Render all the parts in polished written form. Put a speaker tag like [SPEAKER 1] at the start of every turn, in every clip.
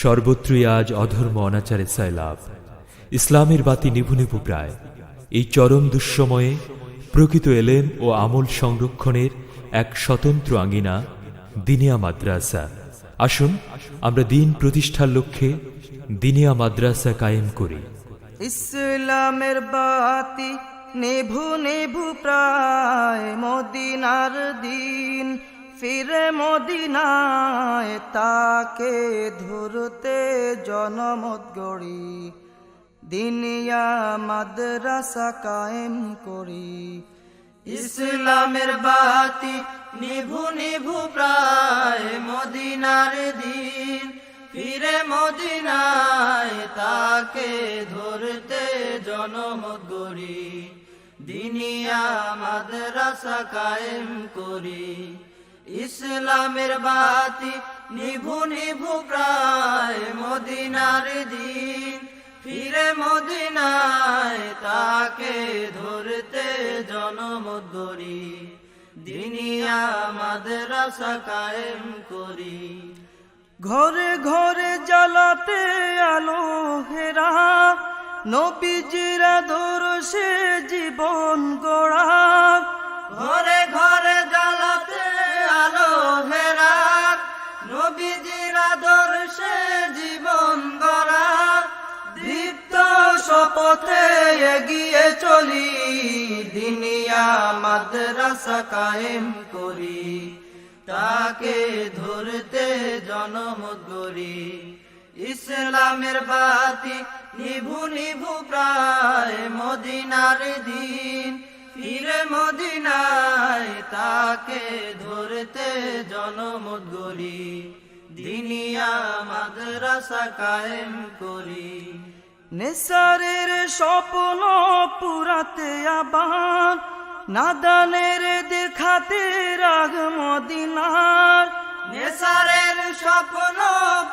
[SPEAKER 1] সর্বত্রই আজ অধর্ম অনাচারে সাইলাভ, ইসলামের বাতি নিভু নিভু প্রায়। এই চরম দুঃসময়ে প্রকৃত এলেম ও আমল সংরক্ষণের এক স্বতন্ত্র আঙ্গিনা দিনিয়া মাদ্রাসা। আসুন আমরা দিন প্রতিষ্ঠার লক্ষ্যে দিনিয়া মাদ্রাসা কায়েম করি।
[SPEAKER 2] ইসলামের বাতি নিভু নিভু প্রায়, মদিনার দিন ফিরে মদিনায়, তাকে ধরতে জনমত গড়ি, দিনিয়া মাদ্রাসা কায়েম করি। ইসলামের বাতি নিভু নিভু প্রায়, মদিনার দিন ফিরে মদিনায়, তাকে ধরতে জনমত গড়ি, দিনিয়া মাদ্রাসা কায়েম করি। ইসলামের বাতি নিভু নিভু প্রায়, মদিনার দিন ফিরে মদিনায়, তাকে ধরতে জনমত গড়ি, দিনিয়া মাদ্রাসা কায়েম করি। ঘরে ঘরে জ্বালাতে আলো হেরা, নবীজির আদর্শে জীবন গড়া। ঘরে ঘরে জ্বালাতে আলো হেরা, নবীজির আদর্শে জীবন গড়া। দীপ্ত শপথে এগিয়ে চলি, দিনিয়া মাদ্রাসা কায়েম করি, তাকে ধরতে জনমত গড়ি। ইসলামের বাতি নিভু নিভু প্রায়, মদিনার দিন ফিরে মদিনায়, তাকে ধরতে জনমত গড়ি, দিনিয়া মাদ্রাসা কায়েম করি। নেসারের স্বপ্ন পুরাতে আবার, নাদানের দেখাতে রাগ মদিনার। নেসারের স্বপ্ন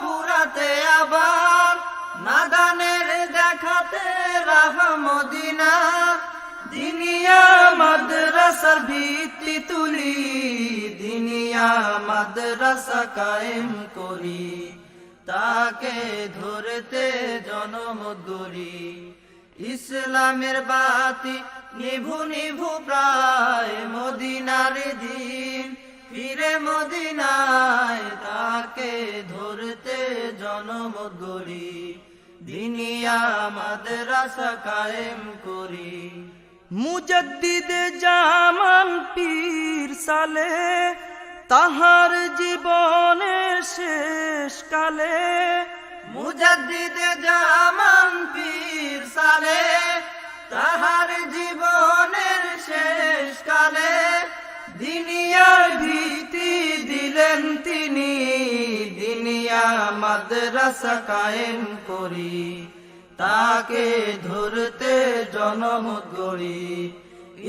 [SPEAKER 2] পুরাতে আবার, নাদানের দেখাতে রাগ মদিনার। দিনিয়া মাদ্রাসার ভিত্তি তুলি, দিনিয়া মাদ্রাসা কায়েম করি, তাকে ধরতে জনমত গড়ি। ইসলামের বাতি নিভু নিভু প্রায়, মদিনার দিন ফিরে মদিনায়, তাকে ধরতে জনমত গড়ি, দিনিয়া মাদ্রাসা কায়েম করি। মুজাদ্দিদে জামান পীর সালে, তাহার জীবনের শেষ কালে। মুজাদ্দিদে জামান পীর সালে, তাহার জীবনের শেষ কালে, দিনিয়ার ভিত্তি দিলেন তিনি, দিনিয়া মাদ্রাসা কায়েম করি, তাকে ধরতে জনমত গড়ি।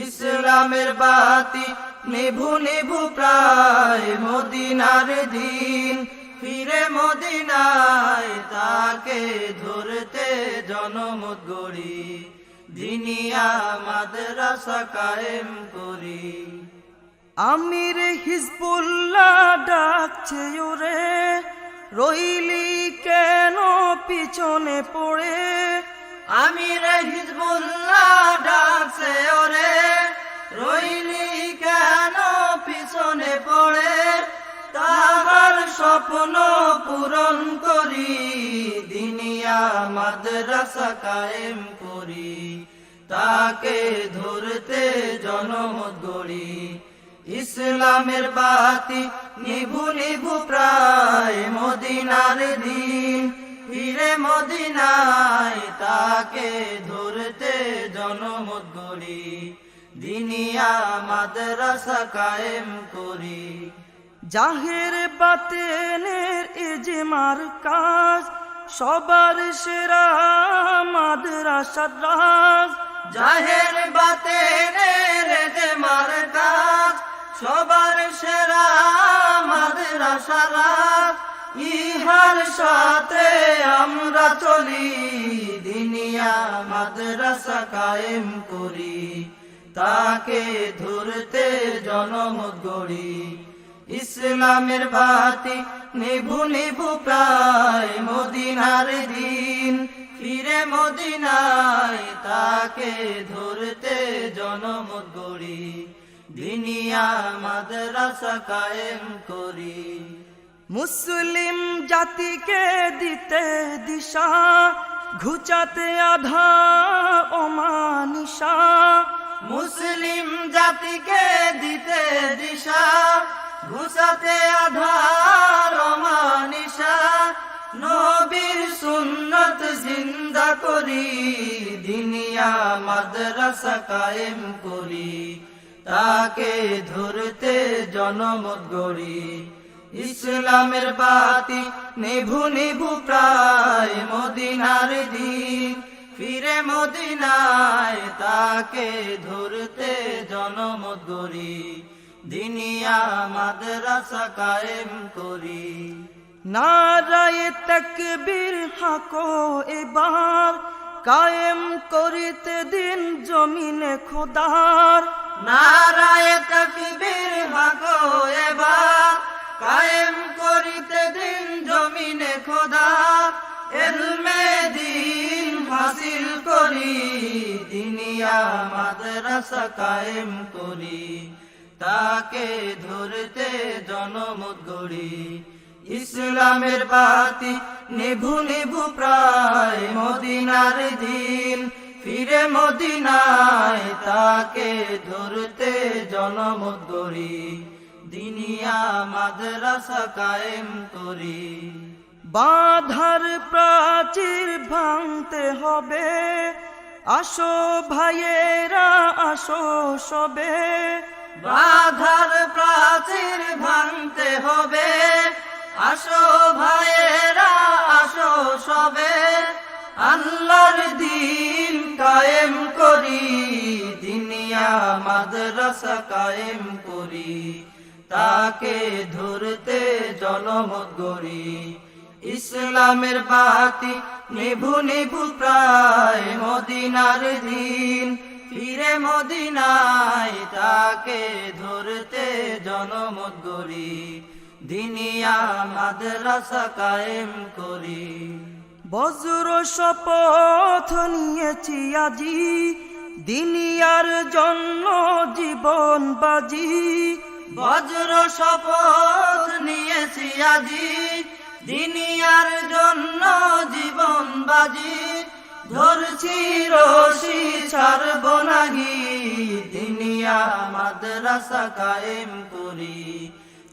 [SPEAKER 2] ইসলামের বাতি নিভু নিভু প্রায়, মদিনার দিন ফিরে মদিনায়, তাকে ধরতে জনমত গড়ি, দিনিয়া মাদ্রাসা কায়েম করি। আমির হিজবুল্লাহ ডাকছে ওরে, রইলি কেন পিছনে পড়ে। আমির হিজবুল্লাহ ডাকছে ওরে, রইলি কেন পিছনে পড়ে। তাহার স্বপ্ন পূরণ করি, দিনিয়া মাদ্রাসা কায়েম করি, তাকে ধরতে জনমত গড়ি। ইসলামের বাতি নিভু নিভু প্রায়, মদিনার দিন ফিরে মদিনায়, তাকে ধরতে জনমত গড়ি, দিনিয়া মাদ্রাসা কায়েম করি। জাহের বাতেনের ইজমার কাজ, সবার সেরা মাদ্রাসার রাজ। জাহের বাতেনের ইজমার কাজ, সবার সেরা মাদ্রাসার রাজ। ইহার সাথে আমরা চলি, দিনিয়া মাদ্রাসা কায়েম করি, তাকে ধরতে জনমত গড়ি। ইসলামের বাতি নিভু নিভু প্রায় মদিনার দিন ফিরে মদিনায় তাকে ধরতে জনমত গড়ি দিনিয়া মাদ্রাসা কায়েম করি মুসলিম জাতিকে দিতে দিশা ঘুচাতে আধা অমানিসা মুসলিম জাতিকে দিতে দিশা ঘুচাতে আধার অমানিসা নবীর সুন্নত জিন্দা করি দিনিয়া মাদ্রাসা কায়েম করি তাকে ধরতে জনমত গড়ি ইসলামের বাতি নিভু নিভু প্রায় মদিনার দিন ফিরে মদিনায় তাকে ধরতে জনমত গড়ি দিনিয়া মাদ্রাসা কায়েম করি নারায়ে তাকবীর হাকো এবার কায়েম করিতে দিন জমিনে খোদার নারায়ে তাকবীর হাকো এবার কায়েম করিতে দিন জমিনে খোদা ইলমে দিন হাসিল করি দিনিয়া মাদ্রাসা কায়েম করি তাকে ধরতে জনমত গড়ি ইসলামের বাতি নিভু নিভু প্রায় মদিনার দিন ফিরে মদিনায় তাকে ধরতে জনমত গড়ি দিনিয়া মাদ্রাসা কায়েম করি বাধার প্রাচীর ভাঙতে হবে আসো ভাইয়েরা আসো সবে বাধার প্রাচীর ভাঙতে হবে আসো ভাইয়েরা আসো সবে আল্লাহর দিন কায়েম করি দিনিয়া মাদ্রাসা কায়েম করি তাকে ধরতে জনমত গড়ি ইসলামের বাতি নিভু নিভু প্রায় মদিনার দিন ফিরে মদিনায় তাকে ধরতে জনমত গড়ি দিনিয়া মাদ্রাসা কায়েম করি বজ্র শপথ নিয়েছি আজি দিনিয়ার জন্য জীবন বাজি বজ্র শপথ নিয়েছি আজি দিনিয়ার জন্য জীবন বাজি ধরছি রশি ছাড়ব নাহি দিনিয়া মাদ্রাসা কায়েম করি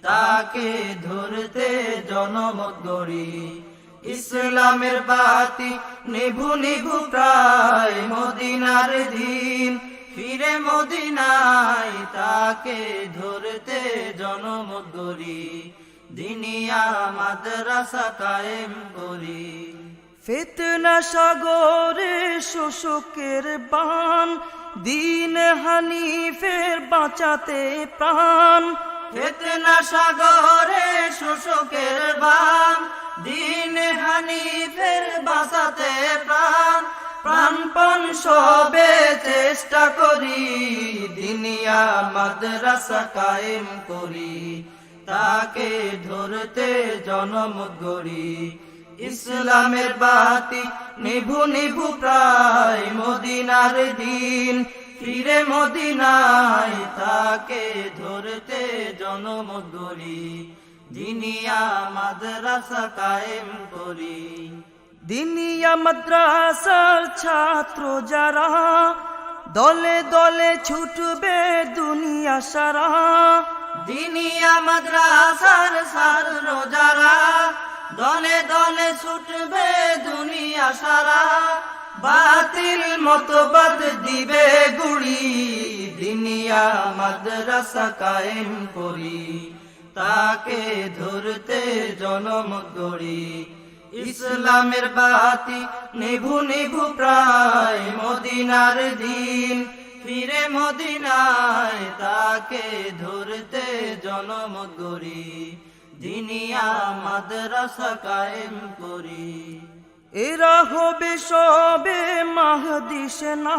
[SPEAKER 2] তাকে ধরতে জনমত গড়ি ইসলামের বাতি নিভু নিভু প্রায় মদিনার দিন ফিরে মদিনায় তাকে ধরতে জনমত গড়ি দিনিয়া মাদ্রাসা কায়েম করি ফিতনা সাগরে শোষকের বান দিন হানিফের বাঁচাতে প্রাণ ফিতনা সাগরে শোষকের বান দিন হানিফের বাঁচাতে প্রাণ প্রাণপণ সবে চেষ্টা করি দিনিয়া মাদ্রাসা কায়েম করি তাকে ধরতে জনমত গড়ি ইসলামের বাতি নিভু নিভু প্রায় মদিনার দিন ফিরে মদিনায় তাকে ধরতে জনমত গড়ি দিনিয়া মাদ্রাসা কায়েম করি দিনিয়া মাদ্রাসার ছাত্র যারা দলে দলে ছুটবে দুনিয়া সারা দিনিয়া মাদ্রাসার ছাত্র যারা দলে দলে ছুটবে দুনিয়া সারা বাতিল মতবাদ দিবে গুড়ি দিনিয়া মাদ্রাসা কায়েম করি তাকে ধরতে জনমত গড়ি ইসলামের বাতি নিভু নিভু প্রায় মদিনার দিন ফিরে মদিনায় তাকে ধরতে জনমত গড়ি দিনিয়া মাদ্রাসা কায়েম করি এরা হবে সবে মাহদি সেনা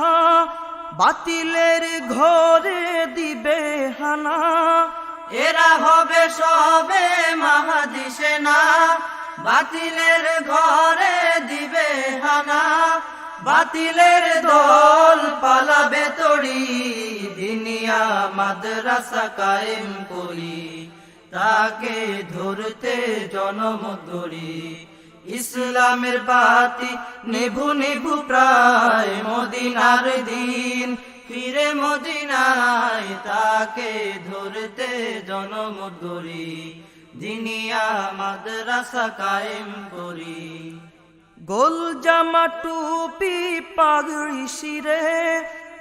[SPEAKER 2] বাতিলের ঘরে দিবে হানা এরা হবে সবে মাহাদি সেনা, বাতিলের ঘরে দিবে হানা, বাতিলের দল পালাবে তড়ি, দিনিয়া মাদ্রাসা কায়েম করি, তাকে ধরতে জনম গড়ি। ইসলামের বাতি নিভু নিভু প্রায় মদিনার দিন, ফিরে মদিনায় তাকে ধরতে জনম গড়ি, দিনিয়া মাদ্রাসা কায়েম করি।
[SPEAKER 3] গোল জামা টুপি পাগড়ি শিরে,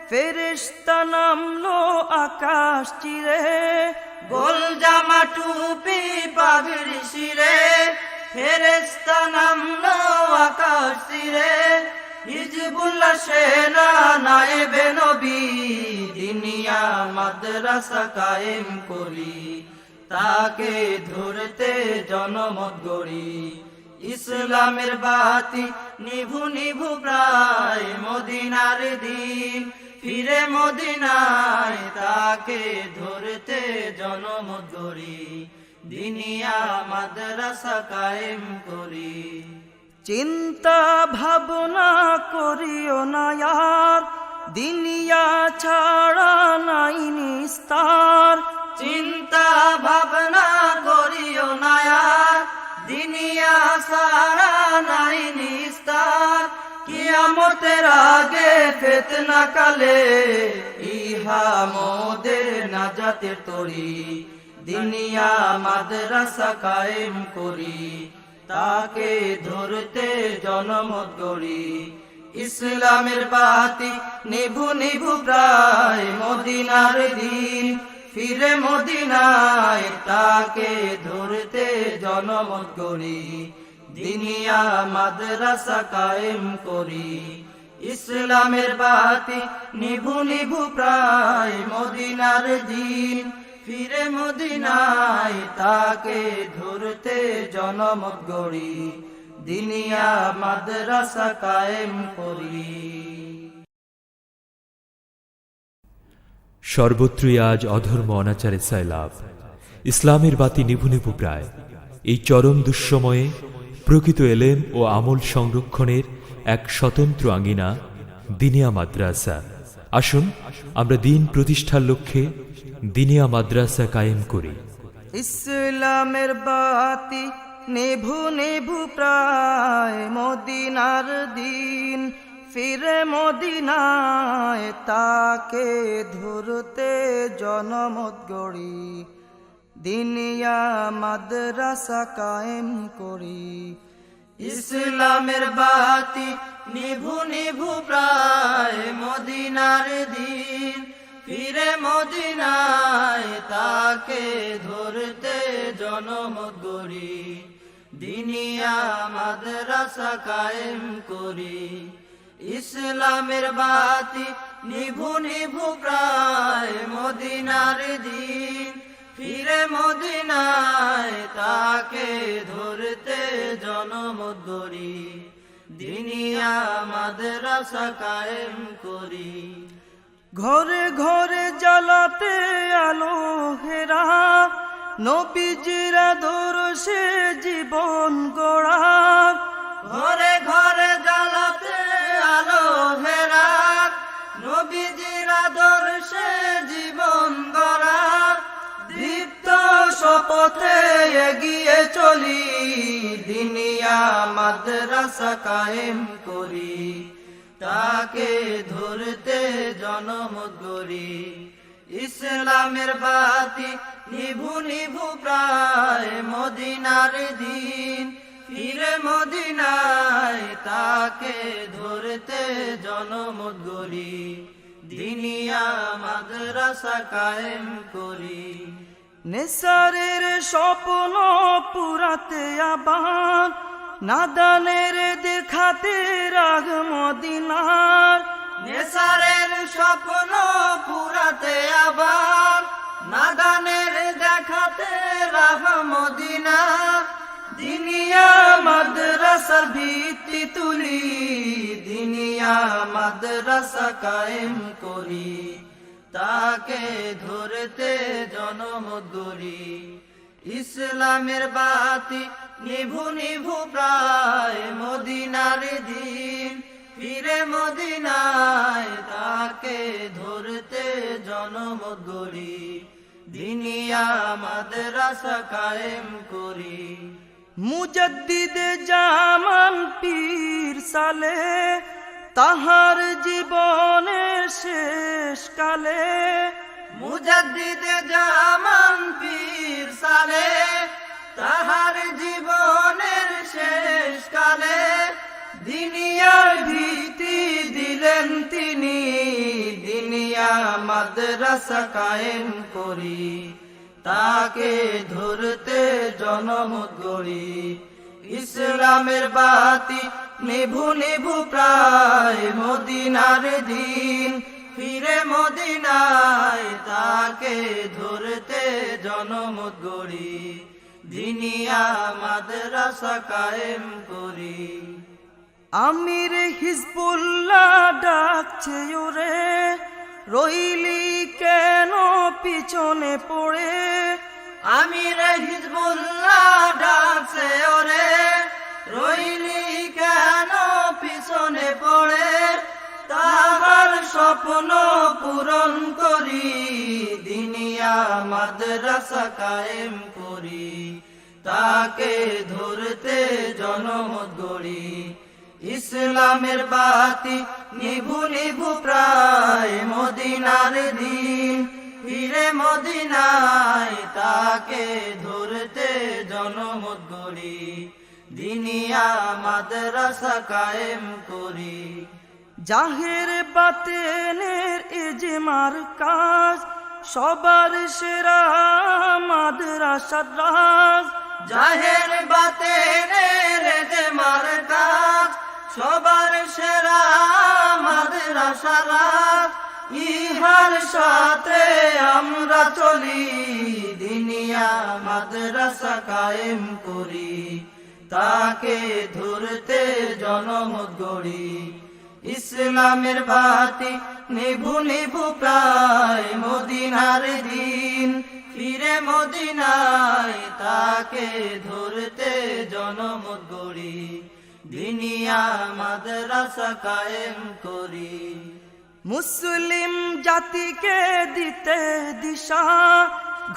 [SPEAKER 3] ফেরেশতা নামলো আকাশ চিরে।
[SPEAKER 2] গোল জামা টুপি পাগড়ি শিরে, ফেরেশতা নামলো আকাশ চিরে। হিজবুল্লাহ সেনা নায়েবে নবী, দিনিয়া মাদ্রাসা কায়েম করি, তাকে ধরতে জনমত গড়ি। ইসলামের বাতি নিভু নিভু প্রায় মদিনার দিন, ফিরে মদিনায় তাকে ধরতে জনমত গড়ি, দিনিয়া মাদ্রাসা কায়েম করি।
[SPEAKER 3] চিন্তা ভাবনা করিও না আর, দিনিয়া ছাড়া নাই নিস্তার।
[SPEAKER 2] চিন্তা ভাবনা করিও না আর, দিনিয়া সারা নাই নিস্তার। কিয়ামতের আগে ফিতনা কালে, ইহা মোদের নাজাতের তরি, দিনিয়া মাদ্রাসা কায়েম করি, তাকে ধরতে জনমত গড়ি। ইসলামের বাতি নিভু নিভু প্রায় মদিনার দিন, ফিরে মদিনায় তাকে ধরতে জনমত গড়ি, দিনিয়া মাদ্রাসা কায়েম করি। ইসলামের বাতি নিভু নিভু প্রায় মদিনার দিন, ফিরে মদিনায় তাকে ধরতে জনমত গড়ি, দিনিয়া মাদ্রাসা কায়েম করি।
[SPEAKER 1] সর্বত্রই আজ অধর্ম অনাচারে সাইলাভ, ইসলামের বাতি নিভু নিভু প্রায়। এই চরম দুঃসময়ে প্রকৃত এলেম ও আমল সংরক্ষণের এক স্বতন্ত্র আঙ্গিনা দিনিয়া মাদ্রাসা। আসুন আমরা দিন প্রতিষ্ঠার লক্ষ্যে দিনিয়া মাদ্রাসা কায়েম করি।
[SPEAKER 3] ইসলামের বাতি নিভু নিভু প্রায় মদিনার দিন, ফিরে মদিনায় তাকে ধরতে জনমত গড়ি, দিনিয়া মাদ্রাসা কায়েম করি।
[SPEAKER 2] ইসলামের বাতি নিভু নিভু প্রায় মদিনার দিন, ফিরে মদিনায় তাকে ধরতে জনমত গড়ি, দিনিয়া মাদ্রাসা কায়েম করি। ইসলামের বাতি নিভু নিভু প্রায় মদিনার দিন, ফিরে মদিনায় তাকে ধরতে জনমত গড়ি, দিনিয়া মাদ্রাসা কায়েম করি।
[SPEAKER 3] ঘরে ঘরে জ্বালাতে আলো হেরা, নবীজির আদর্শে জীবন গড়া।
[SPEAKER 2] ঘরে ঘরে জ্বালাতে আলো হেরা, নবীজির আদর্শে জীবন গড়া। দীপ্ত শপথে এগিয়ে চলি, দিনিয়া মাদ্রাসা কায়েম করি, তাকে ধরতে জনমত গড়ি। ইসলামের বাতি নিভু নিভু প্রায় মদিনার দিন, ফিরে মদিনায় তাকে ধরতে জনমত গড়ি, দিনিয়া মাদ্রাসা কায়েম করি।
[SPEAKER 3] নেসারের স্বপ্ন পুরাতে আবার, নাদানের দেখাতে রাগ মদিনার।
[SPEAKER 2] নেসারের স্বপ্ন পুরাতে আবার, নাদানের দেখাতে রাহ মদিনা। দিনিয়া মাদ্রাসার ভিত্তি তুলি, দিনিয়া মাদ্রাসা কায়েম করি, তাকে ধরতে জনমত গড়ি। ইসলামের বাতি নিভু নিভু প্রায় মদিনার দিন, ফিরে মদিনায় তাকে ধরতে জনমত গড়ি। দিনিয়া মাদ্রাসা কায়েম করি।
[SPEAKER 3] মুজাদ্দিদ জামান পীর সালে তাহার জীবনের শেষ কালে,
[SPEAKER 2] মুজাদ্দিদ জামান পীর সালে তাহার জীবনের শেষ কালে, দিনিয়ার ভিত্তি দিলেন তিনি, দিনিয়া মাদ্রাসা কায়েম করি। তাকে ধরতে জনমত গড়ি। ইসলামের বাতি নিভু নিভু প্রায় মদিনার দিন, ফিরে মদিনায় তাকে ধরতে জনমত গড়ি। দিনিয়া মাদ্রাসা কায়েম করি।
[SPEAKER 3] আমির হিজবুল্লাহ ডাকছে ওরে, রইলি কেন পিছনে পড়ে।
[SPEAKER 2] আমির হিজবুল্লাহ ডাকছে ওরে, রইলি কেন পিছনে পড়ে। তাহার স্বপ্ন পূরণ করি, দিনিয়া মাদ্রাসা কায়েম করি। তাকে ধরতে জনমত গড়ি। ইসলামের বাতি নিভু নিভু প্রায় মদিনার দিন, ফিরে মদিনায় তাকে ধরতে জনমত গড়ি। দিনিয়া মাদ্রাসা কায়েম করি।
[SPEAKER 3] জাহের বাতেনের এজমার কাজ, সবার সেরা মাদ্রাসার রাজ।
[SPEAKER 2] জাহের বাতেনের এজমার কাজ, সবার সেরা মাদ্রাসা রাজ। ইহার সাথে আমরা চলি, দিনিয়া মাদ্রাসা কায়েম করি। তাকে ধরতে জনমত গড়ি। ইসলামের বাতি নিভু নিভু প্রায় মদিনার দিন, ফিরে মদিনায় তাকে ধরতে জনমত গড়ি। দিনিয়া মাদ্রাসা কায়েম করি।
[SPEAKER 3] মুসলিম জাতিকে দিতে দিশা,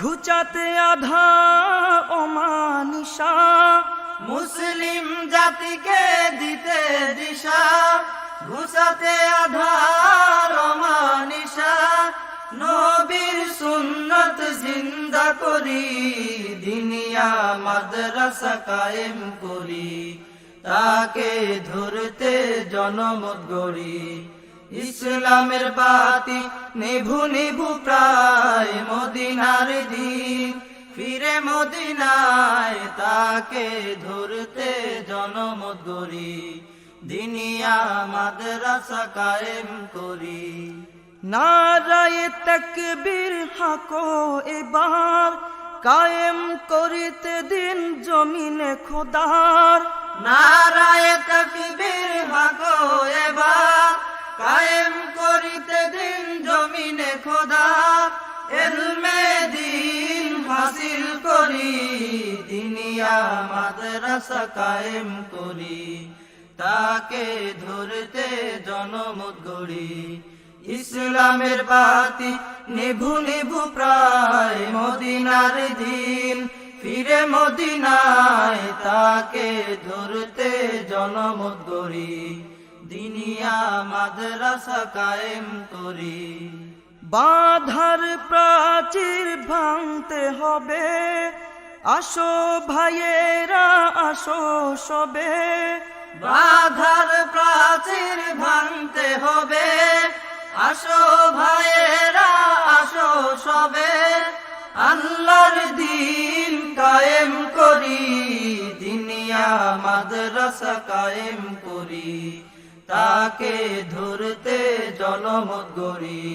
[SPEAKER 3] ঘুচাতে আধা অমানিসা।
[SPEAKER 2] মুসলিম জাতিকে দিতে দিশা, ঘুচাতে আধার অমানিসা। নবীর সুন্নত জিন্দা করি, দিনিয়া মাদ্রাসা কায়েম করি। তাকে ধরতে জনমত গড়ি। ইসলামের বাতি নিভু নিভু প্রায় মদিনার দিন, ফিরে মদিনায় তাকে ধরতে জনমত গড়ি। দিনিয়া মাদ্রাসা কায়েম করি।
[SPEAKER 3] নারায়ে তাকবীর হাকো এবার, কায়েম করিতে দিন জমিনে খোদার।
[SPEAKER 2] নারায়ে তাকবীর হাকো এবার, কায়েম করিতে দিন জমিনে খোদা। ইলমে দ্বীন হাসিল করি, দিনিয়া মাদ্রাসা কায়েম করি। তাকে ধরতে জনমত গড়ি। ইসলামের বাতি নিভু নিভু প্রায় মদিনার দিন, ফিরে মদিনায় তাকে ধরতে জনমত গড়ি। দিনিয়া মাদ্রাসা কায়েম করি।
[SPEAKER 3] বাধার প্রাচীর ভাঙতে হবে, আসো ভাইয়েরা আসো সবে।
[SPEAKER 2] বাধার প্রাচীর ভাঙতে হবে, আসো ভাইয়েরা আসো সবে। আল্লাহর দ্বীন কায়েম করি, দিনিয়া মাদ্রাসা কায়েম করি। তাকে ধরতে জনমত গড়ি।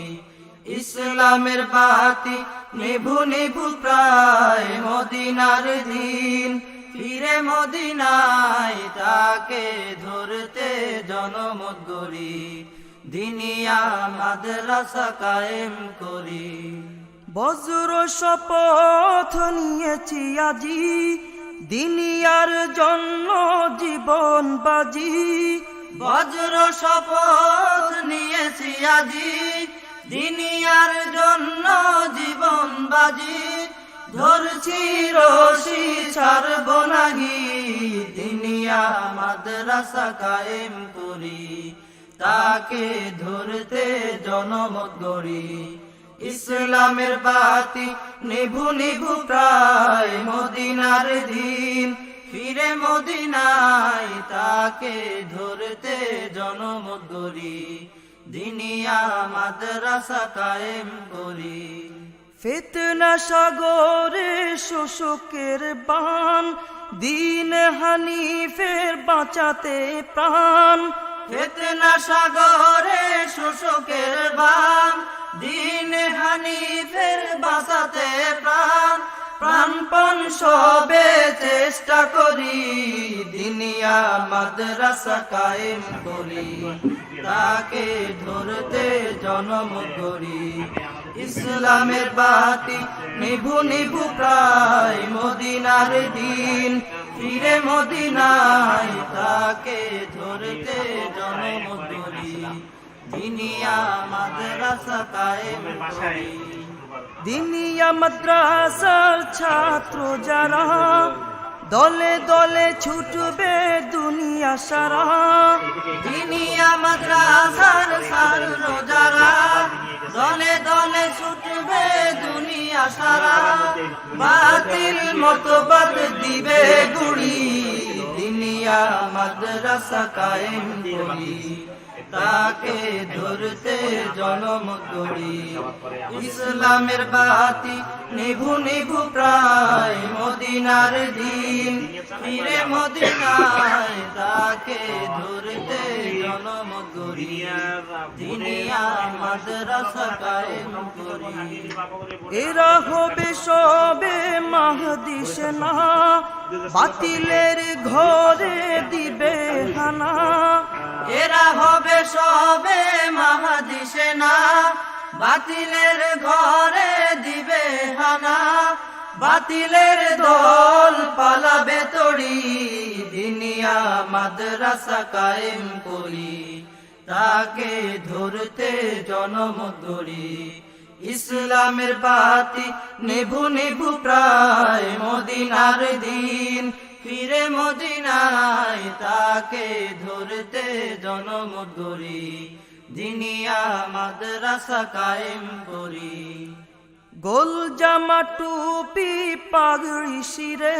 [SPEAKER 2] ইসলামের বাতি নিভু নিভু প্রায় মদিনার দিন, ফিরে মদিনায় তাকে ধরতে জনমত গড়ি। দিনিয়া মাদ্রাসা কায়েম করি।
[SPEAKER 3] বজ্র শপথ নিয়েছি আজি, দিনিয়ার জন্য জীবন বাজি।
[SPEAKER 2] বজ্র শপথ নিয়েছি আজি, দিনিয়ার জন্য জীবন বাজি। ধরছি রশি ছাড়ব নাহি, দিনিয়া মাদ্রাসা কায়েম করি। তাকে ধরতে জনম গড়ি, ইসলামের বাতি নিভু নিভু প্রায় মদিনার দিন। ফিরে মদিনায় তাকে ধরতে জনম গড়ি, দিনিয়া মাদ্রাসা কায়েম করি।
[SPEAKER 3] ফিতনা সাগরে শোষকের বান, দিন হানিফের বাঁচাতে প্রাণ।
[SPEAKER 2] ফিতনা সাগরে শোষকের বান, দিন হানিফের বাঁচাতে প্রাণ। প্রাণপণ সবে চেষ্টা করি, দিনিয়া মাদ্রাসা কায়েম করি। তাকে ধরতে জনম গড়ি, ইসলামের বাতি নিভু নিভু প্রায় মদিনার দিন। ফিরে মদিনায় তাকে ধরতে জনম গড়ি, দিনিয়া মাদ্রাসা কায়েম করি।
[SPEAKER 3] দিনিয়া মাদ্রাসার ছাত্র যারা, দলে দলে ছুটবে দুনিয়া সারা।
[SPEAKER 2] দিনিয়া মাদ্রাসার ছাত্র যারা, দলে দলে ছুটবে দুনিয়া সারা। বাতিল মতবাদ দিবে গুড়ি, দিনিয়া মাদ্রাসা কায়েম করি। তাকে ধরতে জনম গড়ি, ইসলামের বাতি নিভু নিভু প্রায় মদিনার দিন। ফিরে মদিনায় তাকে ধরতে জনম গড়ি, দিনিয়া মাদ্রাসা কায়েম করি।
[SPEAKER 3] এরা হবে সবে মাহদি সেনা, বাতিলের ঘরে দিবে হানা।
[SPEAKER 2] এরা হবে সবে মাহাদি সেনা, বাতিলের ঘরে দিবে হানা। বাতিলের দল পালাবে তড়ি, দিনিয়া মাদ্রাসা কায়েম করি। তাকে ধরতে জনম গড়ি, ইসলামের বাতি নিভু নিভু প্রায় মদিনার দিন। ফিরে মদিনায় তাকে ধরতে জনম গড়ি, দিনিয়া মাদ্রাসা কায়েম করি।
[SPEAKER 3] গোল জামা টুপি পাগড়ি শিরে,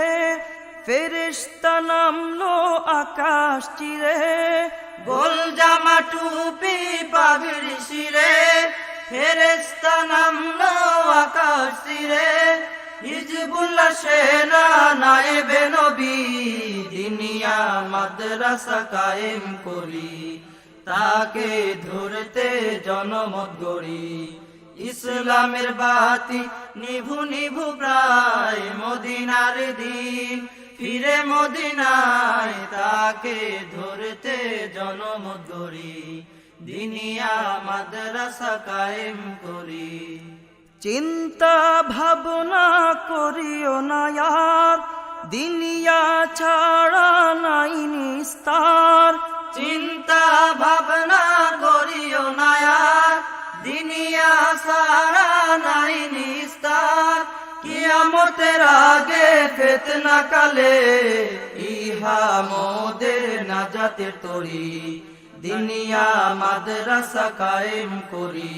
[SPEAKER 3] ফেরেশতা নামলো আকাশ চিরে।
[SPEAKER 2] গোল জামা টুপি পাগড়ি শিরে, ফেরেশতা নামলো আকাশ চিরে। হিজবুল্লাহ সেনা নায়েবে নবী, দিনিয়া মাদ্রাসা কায়েম করি। তাকে ধরতে জনম গড়ি, ইসলামের বাতি নিভু নিভু প্রায় মদিনার দিন। ফিরে মদিনায় তাকে ধরতে জনম গড়ি, দিনিয়া মাদ্রাসা কায়েম করি।
[SPEAKER 3] চিন্তা ভাবনা করিও না আর, দিনিয়া ছাড়া নাই নিস্তার।
[SPEAKER 2] চিন্তা ভাবনা করিও না আর, দিনিয়া ছাড়া নাই নিস্তার। কিয়ামতের আগে ফিতনা কালে, ইহা মোদের নাজাতের তরি। দিনিয়া মাদ্রাসা কায়েম করি,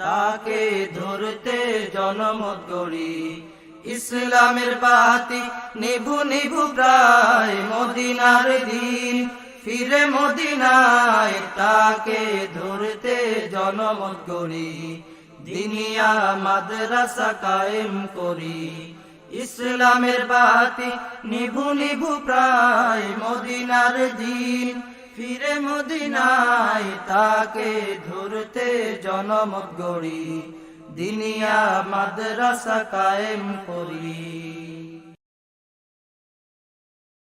[SPEAKER 2] তাকে ধরতে জনম গড়ি। ইসলামের বাতি নিভু নিভু প্রায় মদিনার দিন। ফিরে মদিনায় তাকে ধরতে জনম গড়ি, দিনিয়া মাদ্রাসা কায়েম করি। ইসলামের বাতি নিভু নিভু প্রায় মদিনার দিন। ফিরে মদিনায় তাকে ধরতে জনম গড়ি, দিনিয়া মাদ্রাসা কায়েম করি।